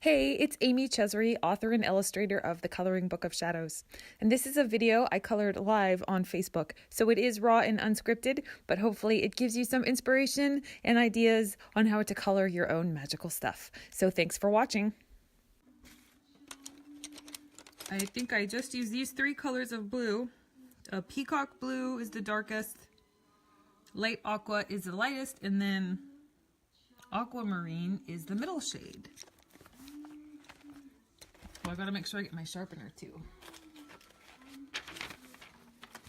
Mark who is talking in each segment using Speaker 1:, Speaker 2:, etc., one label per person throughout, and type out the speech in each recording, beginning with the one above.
Speaker 1: Hey, it's Amy Chesery, author and illustrator of The Coloring Book of Shadows. And this is a video I colored live on Facebook. So it is raw and unscripted, but hopefully it gives you some inspiration and ideas on how to color your own magical stuff. So thanks for watching. I think I just used these three colors of blue. Peacock blue is the darkest, light aqua is the lightest, and then aquamarine is the middle shade. Well, I gotta make sure I get my sharpener too.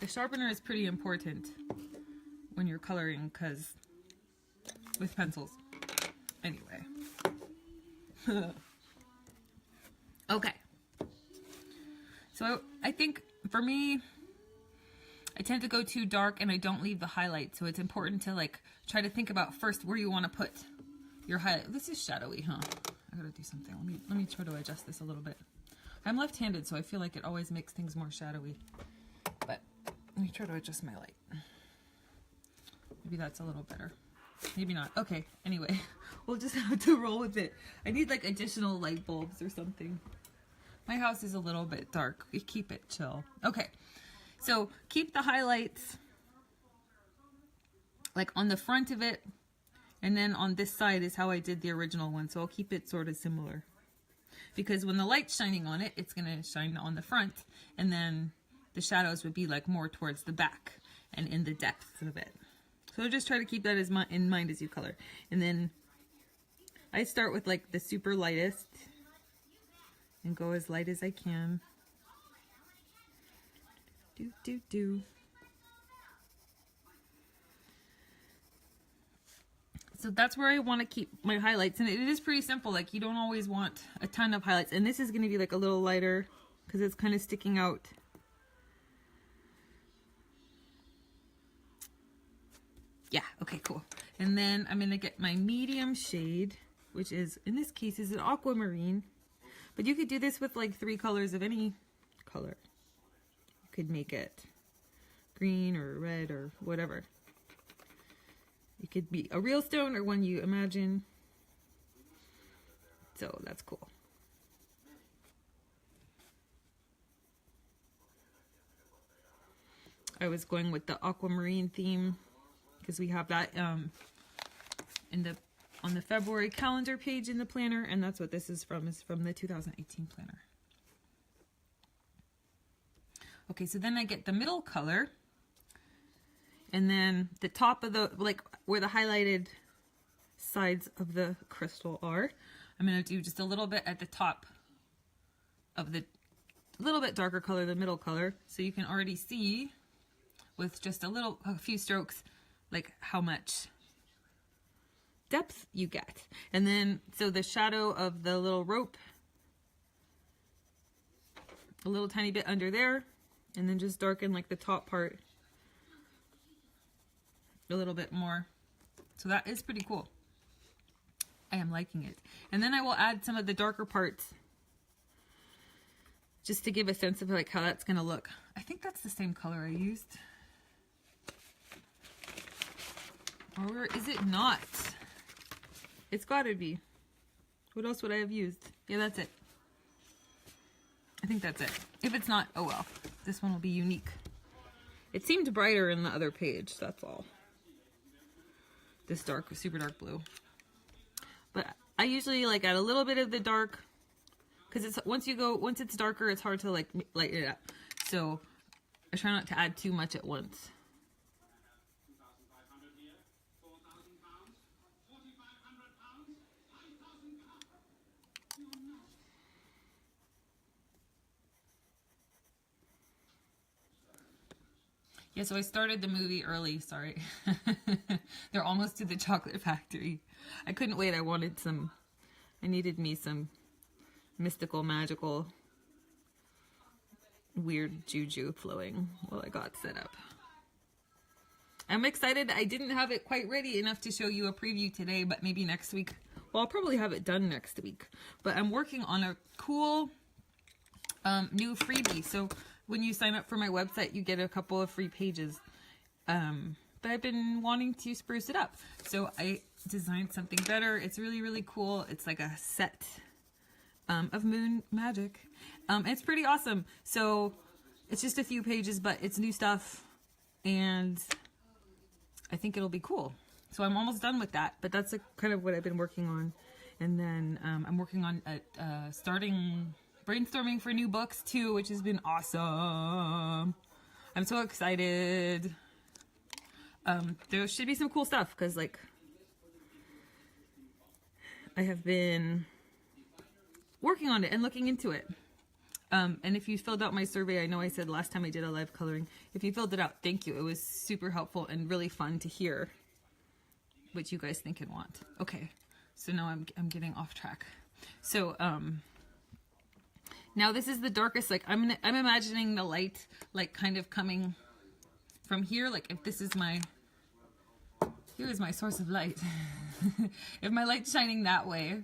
Speaker 1: The sharpener is pretty important when you're coloring, because with pencils. Anyway. Okay. So I think for me, I tend to go too dark and I don't leave the highlight. So it's important to like try to think about first where you want to put your highlight. This is shadowy, huh? I gotta do something. Let me try to adjust this a little bit. I'm left-handed, so I feel like it always makes things more shadowy. But let me try to adjust my light. Maybe that's a little better. Maybe not. Okay, anyway, we'll just have to roll with it. I need like additional light bulbs or something. My house is a little bit dark. We keep it chill. Okay, so keep the highlights like on the front of it. And then on this side is how I did the original one. So I'll keep it sort of similar. Because when the light's shining on it, it's going to shine on the front. And then the shadows would be like more towards the back and in the depths of it. So just try to keep that in mind as you color. And then I start with like the super lightest. And go as light as I can. Do, do, do. So that's where I want to keep my highlights, and it is pretty simple. Like, you don't always want a ton of highlights, and this is going to be like a little lighter because it's kind of sticking out. Yeah, okay, cool. And then I'm going to get my medium shade, which is, in this case, is an aquamarine. But you could do this with like 3 colors of any color. You could make it green or red or whatever. It could be a real stone or one you imagine. So that's cool. I was going with the aquamarine theme because we have that on the February calendar page in the planner, and that's what this is from the 2018 planner. Okay, so then I get the middle color. And then the top of the, like where the highlighted sides of the crystal are, I'm going to do just a little bit at the top of the little bit darker color, the middle color. So you can already see with just a few strokes, like how much depth you get. And then, so the shadow of the little rope, a little tiny bit under there, and then just darken like the top part a little bit more. So that is pretty cool. I am liking it. And then I will add some of the darker parts just to give a sense of like how that's going to look. I think that's the same color I used. Or is it not? It's got to be. What else would I have used? Yeah, that's it. I think that's it. If it's not, oh well. This one will be unique. It seemed brighter in the other page, that's all. This dark, super dark blue. But I usually like add a little bit of the dark, because it's once it's darker, it's hard to like lighten it up. So I try not to add too much at once. Yeah, so I started the movie early, sorry. They're almost to the chocolate factory. I couldn't wait, I needed me some mystical, magical, weird juju flowing while I got set up. I'm excited. I didn't have it quite ready enough to show you a preview today, but maybe next week. Well, I'll probably have it done next week. But I'm working on a cool new freebie. So when you sign up for my website, you get a couple of free pages. But I've been wanting to spruce it up. So I designed something better. It's really, really cool. It's like a set of Moon Magic. It's pretty awesome. So it's just a few pages, but it's new stuff, and I think it'll be cool. So I'm almost done with that, but that's kind of what I've been working on. And then I'm working on starting brainstorming for new books too, which has been awesome. I'm so excited. There should be some cool stuff because, like, I have been working on it and looking into it. And if you filled out my survey, I know I said last time I did a live coloring, if you filled it out, thank you. It was super helpful and really fun to hear what you guys think and want. Okay, so now I'm getting off track. So now this is the darkest. Like I'm imagining the light like kind of coming from here. Like if this is my, here is my source of light. If my light's shining that way,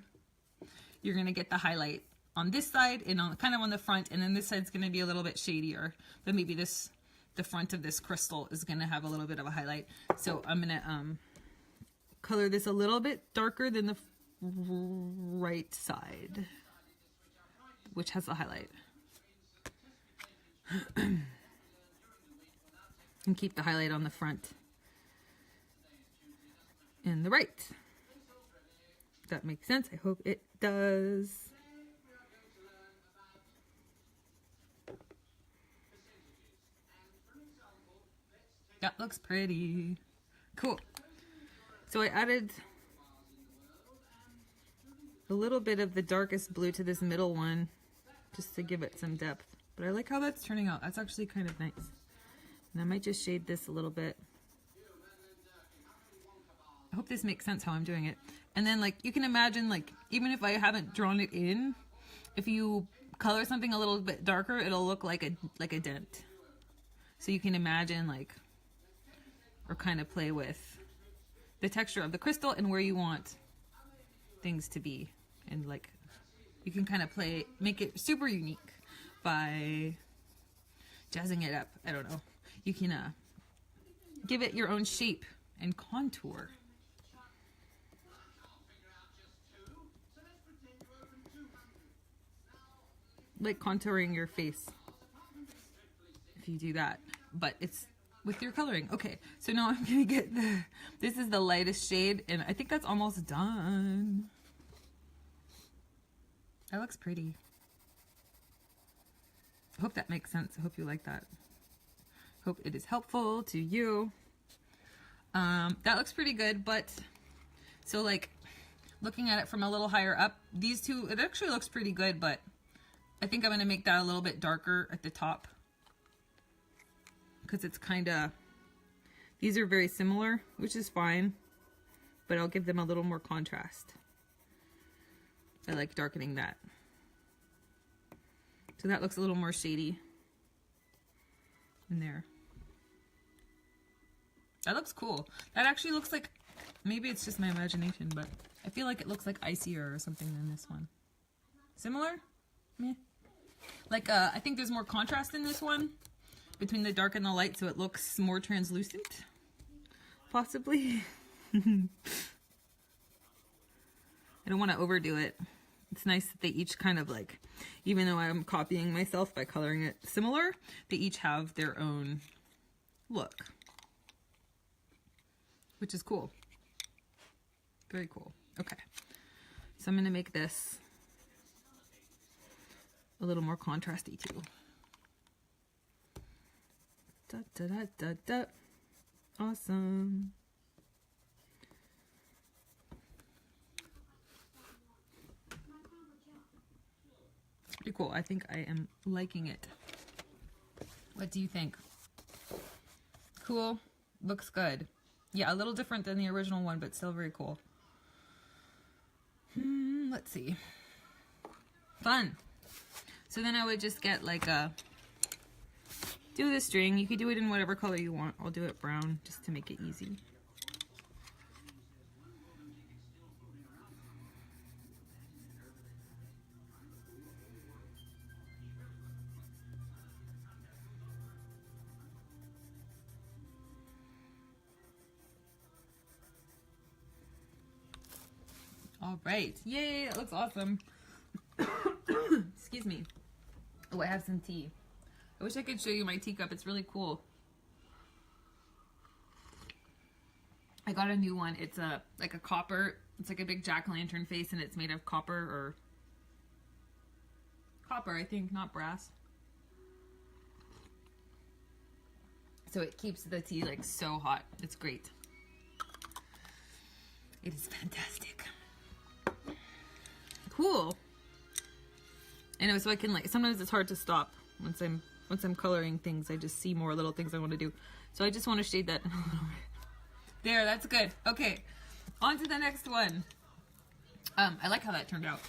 Speaker 1: you're gonna get the highlight on this side and on kind of on the front, and then this side's gonna be a little bit shadier. But maybe the front of this crystal is gonna have a little bit of a highlight. So I'm gonna color this a little bit darker than the right side, which has a highlight. And keep the highlight on the front and the right. That makes sense. I hope it does. That looks pretty. Cool. So I added a little bit of the darkest blue to this middle one just to give it some depth. But I like how that's turning out. That's actually kind of nice. And I might just shade this a little bit. I hope this makes sense how I'm doing it. And then, like, you can imagine, like, even if I haven't drawn it in, if you color something a little bit darker, it'll look like a dent. So you can imagine, like, or kind of play with the texture of the crystal and where you want things to be. And, like, you can kind of make it super unique by jazzing it up. I don't know. You can give it your own shape and contour. Like contouring your face, if you do that, but it's with your coloring. Okay, so now I'm gonna get this is the lightest shade, and I think that's almost done. That looks pretty. I hope that makes sense. I hope you like that. Hope it is helpful to you. That looks pretty good, but so, like, looking at it from a little higher up, these two, it actually looks pretty good, but I think I'm going to make that a little bit darker at the top because it's kind of, these are very similar, which is fine, but I'll give them a little more contrast. I like darkening that. So that looks a little more shady in there. That looks cool. That actually looks like, maybe it's just my imagination, but I feel like it looks like icier or something than this one. Similar? Meh. Like, I think there's more contrast in this one between the dark and the light, so it looks more translucent, possibly. I don't want to overdo it. It's nice that they each kind of, like, even though I'm copying myself by coloring it similar, they each have their own look, which is cool. Very cool. Okay, so I'm going to make this a little more contrasty too. Da, da, da, da, da. Awesome. It's pretty cool. I think I am liking it. What do you think? Cool. Looks good. Yeah, a little different than the original one, but still very cool. Let's see. Fun. So then I would just get like do the string. You could do it in whatever color you want. I'll do it brown just to make it easy. All right. Yay, that looks awesome. Excuse me. Oh, I have some tea. I wish I could show you my teacup. It's really cool. I got a new one. It's like a copper. It's like a big jack-o'-lantern face, and it's made of copper, I think, not brass. So it keeps the tea like so hot. It's great. It is fantastic. Cool. I know, so I can like, sometimes it's hard to stop once I'm coloring things. I just see more little things I want to do. So I just want to shade that. There, that's good. Okay, on to the next one. I like how that turned out.